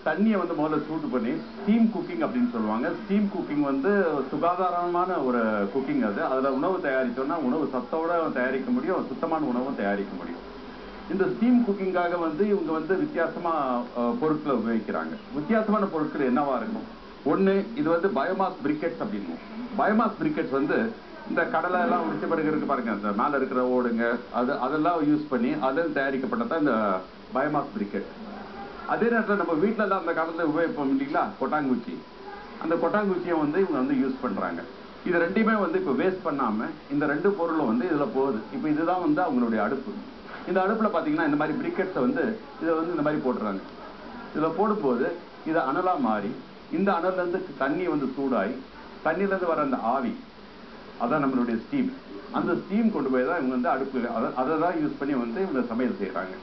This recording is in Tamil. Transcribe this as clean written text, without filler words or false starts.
தண்ணியை வந்து முதல்ல சூடு பண்ணி ஸ்டீம் குக்கிங் அப்படின்னு சொல்லுவாங்க. ஸ்டீம் குக்கிங் வந்து சுகாதாரமான ஒரு குக்கிங். அதுல உணவு தயாரித்தோம்னா உணவு சத்தோட தயாரிக்க முடியும், சுத்தமான உணவும் தயாரிக்க முடியும். இந்த ஸ்டீம் குக்கிங்காக வந்து இவங்க வந்து வித்தியாசமா பொருட்களை உபயோகிக்கிறாங்க. வித்தியாசமான பொருட்கள் என்னவா இருக்கும்? ஒண்ணு, இது வந்து பயோமாஸ் பிரிக்கெட்ஸ் அப்படின்னு. பயோமாஸ் பிரிக்கெட்ஸ் வந்து இந்த கடலை எல்லாம் உரிச்ச பிறகு இருக்கு பாருங்க, அந்த மேல இருக்கிற ஓடுங்க, அதெல்லாம் யூஸ் பண்ணி அதில் தயாரிக்கப்பட்டதான் இந்த பயோமாஸ் பிரிக்கெட். அதே நேரத்தில் நம்ம வீட்டில எல்லாம் அந்த காலத்தில் உபயோகிப்போம் இல்லைங்களா, கொட்டாங்குச்சி. அந்த கொட்டாங்குச்சியை வந்து இவங்க வந்து யூஸ் பண்றாங்க. இது ரெண்டையுமே வந்து இப்போ வேஸ்ட் பண்ணாம இந்த ரெண்டு பொருளும் வந்து இதுல போகுது. இப்போ இதுதான் வந்து அவங்களுடைய அடுப்பு. இந்த அடுப்புல பாத்தீங்கன்னா இந்த மாதிரி பிரிக்கெட்ஸை வந்து இதை வந்து இந்த மாதிரி போட்டுறாங்க. இதுல போடும்போது இது அனலா மாறி இந்த அனல்ல இருந்து தண்ணி வந்து சூடாகி தண்ணில இருந்து வர அந்த ஆவி, அதான் நம்மளுடைய ஸ்டீம். அந்த ஸ்டீம் கொண்டு போய் தான் இவங்க வந்து அடுப்பு அதை தான் யூஸ் பண்ணி வந்து இவங்க சமையல் செய்யறாங்க.